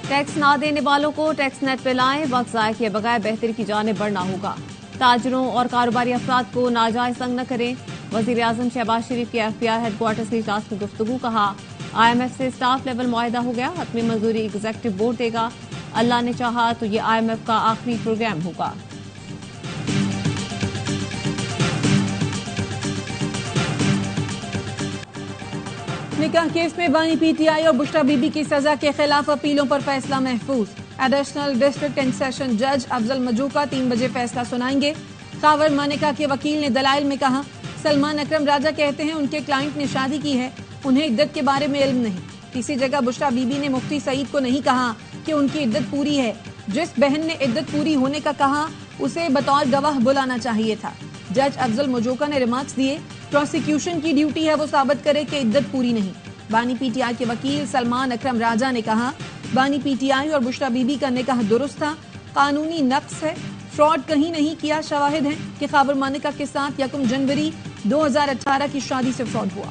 Tax نہ دینے والوں کو ٹیکس نیٹ پہ لائیں، وقت ضائع کیے بغیر بہتری کی جانب بڑھنا ہوگا۔ تاجروں اور کاروباری افراد کو ناجائز تنگ نہ کریں۔ وزیر اعظم شہباز شریف کی FBI ہیڈ کوارٹرز کی اجلاس میں گفتگو، کہا IMF سے اسٹاف لیول معاہدہ ہو گیا، حتمی منظوری ایگزیکٹو بورڈ دے گا، اللہ نے چاہا تو یہ IMF کا آخری پروگرام ہوگا۔ نکاح کیس میں بانی PTI اور بشرا بی بی کی سزا کے خلاف اپیلوں پر فیصلہ محفوظ۔ ایڈیشنل ڈسٹرکٹ اینڈ سیشن جج افضل مجوکا 3 بجے فیصلہ سنائیں گے۔ خاور مانیکا کے وکیل نے دلائل میں کہا سلمان اکرم راجہ کہتے ہیں ان کے کلائنٹ نے شادی کی ہے، انہیں عدت کے بارے میں علم نہیں۔ کسی جگہ بشرا بی بی نے مفتی سعید کو نہیں کہا کہ ان کی عدت پوری ہے، جس بہن نے عدت پوری ہونے کا کہا اسے بطور گواہ بلانا چاہیے تھا۔ جج افضل مجوکا نے ریمارکس دیے پروسیکیوشن کی ڈیوٹی ہے وہ ثابت کرے کہ عدت پوری نہیں۔ بانی PTI کے وکیل سلمان اکرم راجہ نے کہا بانی PTI اور بشرا بی بی کا نکاح درست تھا، قانونی نقص ہے، فراڈ کہیں نہیں کیا۔ شواہد ہیں کہ خاور مانیکا کے ساتھ 1 جنوری 2018 کی شادی سے فراڈ ہوا۔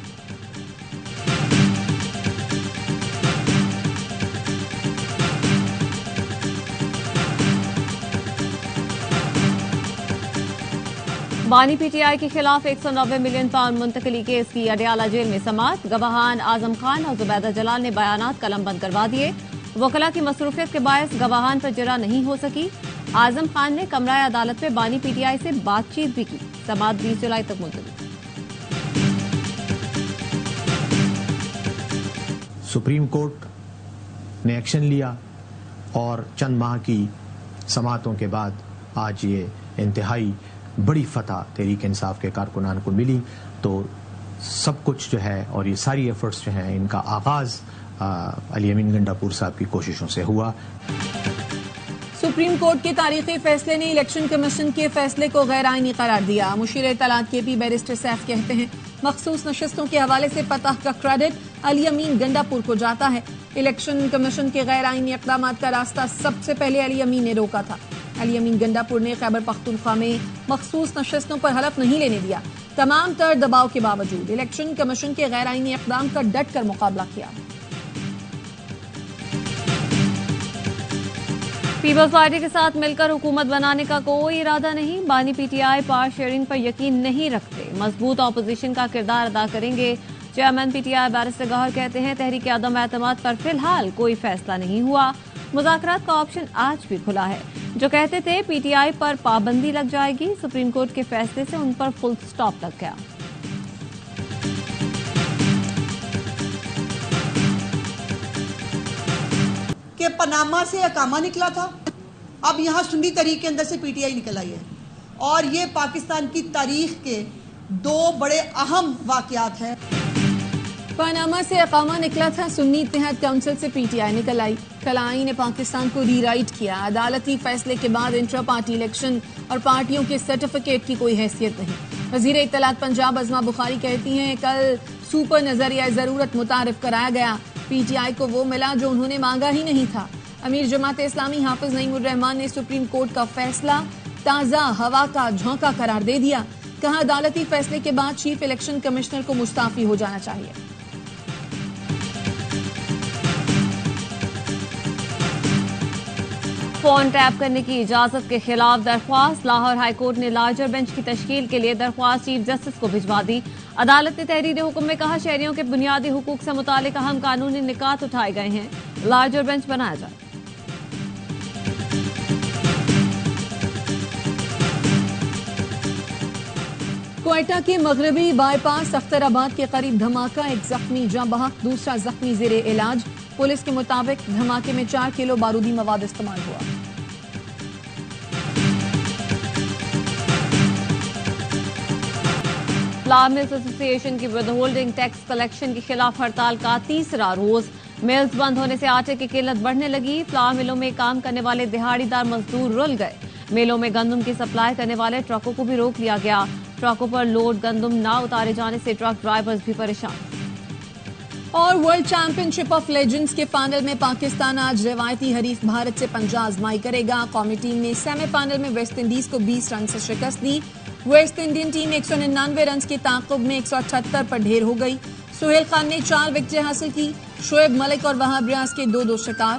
بانی PTI کے خلاف 190 ملین پاؤنڈ منتقلی کیس کی اڈیالہ جیل میں سماعت، گواہان اعظم خان اور زبیدہ جلال نے بیانات قلم بند کروا دیے۔ وکلاء کی مصروفیت کے باعث گواہان پر جرح نہیں ہو سکی۔ اعظم خان نے کمرہ عدالت میں بانی PTI سے بات چیت بھی کی۔ سماعت 20 جولائی تک ملتوی۔ سپریم کورٹ نے ایکشن لیا اور چند ماہ کی سماعتوں کے بعد آج یہ انتہائی بڑی فتح تحریک انصاف کے کارکنان کو ملی، تو سب کچھ جو ہے اور یہ ساری ایفرٹس جو ہیں ان کا آغاز علی امین گنڈا پور صاحب کی کوششوں سے ہوا۔ سپریم کورٹ کے تاریخی فیصلے نے الیکشن کمیشن کے فیصلے کو غیر آئینی قرار دیا۔ مشیر اطلاعات KP بیرسٹر سیف کہتے ہیں مخصوص نشستوں کے حوالے سے فتح کا کریڈٹ علی امین گنڈا پور کو جاتا ہے۔ الیکشن کمیشن کے غیر آئینی اقدامات کا راستہ سب سے پہلے علی امین نے روکا تھا۔ علی امین گنڈا پور نے خیبر پختونخوا میں مخصوص نشستوں پر حلف نہیں لینے دیا۔ تمام تر دباؤ کے باوجود الیکشن کمیشن کے غیر آئینی اقدام کا ڈٹ کر مقابلہ کیا۔ پیپلز پارٹی کے ساتھ مل کر حکومت بنانے کا کوئی ارادہ نہیں۔ بانی PTI پاور شیئرنگ پر یقین نہیں رکھتے، مضبوط اپوزیشن کا کردار ادا کریں گے۔ چیئرمین PTI بیرسٹر گوہر کہتے ہیں تحریک عدم اعتماد پر فی الحال کوئی فیصلہ نہیں ہوا، مذاکرات کا آپشن آج بھی کھلا ہے۔ جو کہتے تھے PTI پر پابندی لگ جائے گی، سپریم کورٹ کے فیصلے سے ان پر فل سٹاپ لگ گیا۔ کہ پاناما سے اقامہ نکلا تھا، اب یہاں سنی تحریک کے اندر سے PTI نکل آئی ہے، اور یہ پاکستان کی تاریخ کے 2 بڑے اہم واقعات ہیں۔ پاناما سے اقامہ نکلا تھا، سنی اتحاد کونسل سے PTI نکل آئی۔ کلائی نے پاکستان کو ری رائٹ کیا۔ عدالتی فیصلے کے بعد انٹرا پارٹی الیکشن اور پارٹیوں کے سرٹیفکیٹ کی کوئی حیثیت نہیں۔ وزیر اطلاعات پنجاب عظمیٰ بخاری کہتی ہیں کل سپر نظریہ ضرورت متعارف کرایا گیا، PTI کو وہ ملا جو انہوں نے مانگا ہی نہیں تھا۔ امیر جماعت اسلامی حافظ نعیم الرحمان نے سپریم کورٹ کا فیصلہ تازہ ہوا کا جھونکا قرار دے دیا، کہا عدالتی فیصلے کے بعد چیف الیکشن کمشنر کو مستعفی ہو جانا چاہیے۔ فون ٹیپ کرنے کی اجازت کے خلاف درخواست، لاہور ہائی کورٹ نے لارجر بینچ کی تشکیل کے لیے درخواست چیف جسٹس کو بھجوا دی۔ عدالت نے تحریر حکم میں کہا شہریوں کے بنیادی حقوق سے متعلق اہم قانونی نکات اٹھائے گئے ہیں، لارجر بینچ بنایا جائے۔ کوئٹہ کے مغربی بائی پاس اختر آباد کے قریب دھماکہ، ایک زخمی جاں بحق، دوسرا زخمی زیر علاج۔ پولیس کے مطابق دھماکے میں 4 کلو بارودی مواد استعمال ہوا۔ فلاور ملز ایسوسی ایشن کی ود ہولڈنگ ٹیکس کلیکشن کے خلاف ہڑتال کا تیسرا روز۔ ملز بند ہونے سے آٹے کی قلت بڑھنے لگی۔ فلاور ملوں میں کام کرنے والے دہاڑی دار مزدور رل گئے۔ میلوں میں گندم کی سپلائی کرنے والے ٹرکوں کو بھی روک لیا گیا۔ ٹرکوں پر لوڈ گندم نہ اتارے جانے سے ٹرک ڈرائیورز بھی پریشان۔ اور world champion ship of legends کے فائنل میں پاکستان آج روایتی حریف بھارت سے پنجہ آزمائی کرے گا۔ قومی ٹیم نے سیمی فائنل میں ویسٹ انڈیز کو 20 رن سے شکست دی۔ ویسٹ انڈین ٹیم 199 رنز کے تعاقب میں 178 پر ڈھیر ہو گئی۔ سہیل خان نے 4 وکٹیں حاصل کی۔ شعیب ملک اور وہاب ریاض کے 2 شکار۔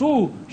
2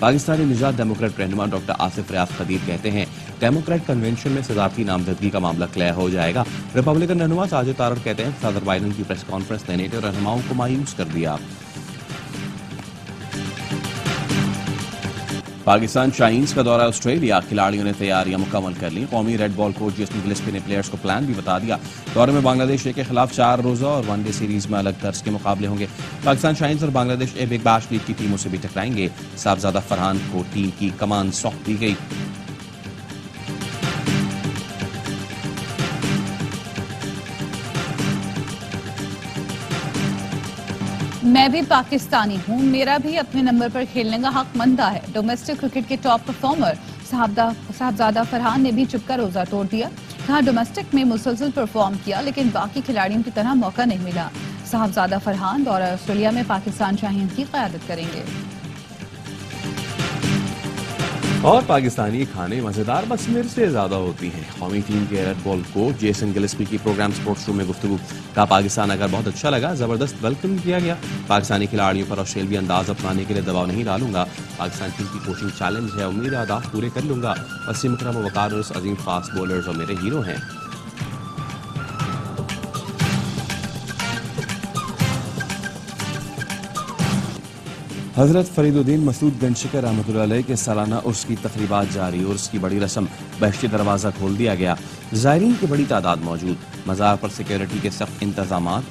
پاکستانی نژاد ڈیموکریٹ رہنما ڈاکٹر آصف ریاض قدیر کہتے ہیں ڈیموکریٹ کنونشن میں صدارتی نامزدگی کا معاملہ کلیئر ہو جائے گا۔ ریپبلکن رہنما ساجد طارق کہتے ہیں صدر بائیڈن کی پریس کانفرنس نے نیٹو رہنماؤں کو مایوس کر دیا۔ پاکستان شاہینز کا دورہ آسٹریلیا، کھلاڑیوں نے تیاریاں مکمل کر لی۔ قومی ریڈ بال کوچ جیسن گلسپی نے پلیئرز کو پلان بھی بتا دیا۔ دورے میں بنگلہ دیش اے کے خلاف 4 روزہ اور ون ڈے سیریز میں الگ طرز کے مقابلے ہوں گے۔ پاکستان شاہینز اور بنگلہ دیش اے بگ بیش لیگ کی ٹیموں سے بھی ٹکرائیں گے۔ صاحبزادہ فرحان کو ٹیم کی کمان سونپ دی گئی۔ میں بھی پاکستانی ہوں، میرا بھی اپنے نمبر پر کھیلنے کا حق بنتا ہے۔ ڈومیسٹک کرکٹ کے ٹاپ پرفارمر صاحبزادہ فرحان نے بھی چپ کر روزہ توڑ دیا۔ کہا ڈومیسٹک میں مسلسل پرفارم کیا لیکن باقی کھلاڑیوں کی طرح موقع نہیں ملا۔ صاحبزادہ فرحان دورہ آسٹریلیا میں پاکستان شاہین کی قیادت کریں گے۔ اور پاکستانی کھانے مزیدار بس مرچ سے زیادہ ہوتی ہیں۔ قومی ٹیم کے ریڈ بال کوچ جیسن گلسپی کی پروگرام سپورٹس روم میں گفتگو۔ کہا پاکستان اگر بہت اچھا لگا، زبردست ویلکم کیا گیا۔ پاکستانی کھلاڑیوں پر آسٹریلوی انداز اپنانے کے لیے دباؤ نہیں ڈالوں گا۔ پاکستان ٹیم کی کوچنگ چیلنج ہے، امید اہداف پورے کر لوں گا۔ وسیم اکرم و وقار یونس عظیم فاسٹ بولرز اور میرے ہیرو ہیں۔ حضرت فرید الدین مسعود گنج شکر رحمۃ اللہ علیہ کے سالانہ عرس کی تقریبات جاری۔ عرس کی بڑی رسم، بہشتی دروازہ کھول دیا گیا، زائرین کی بڑی تعداد موجود، مزار پر سیکیورٹی کے سخت انتظامات۔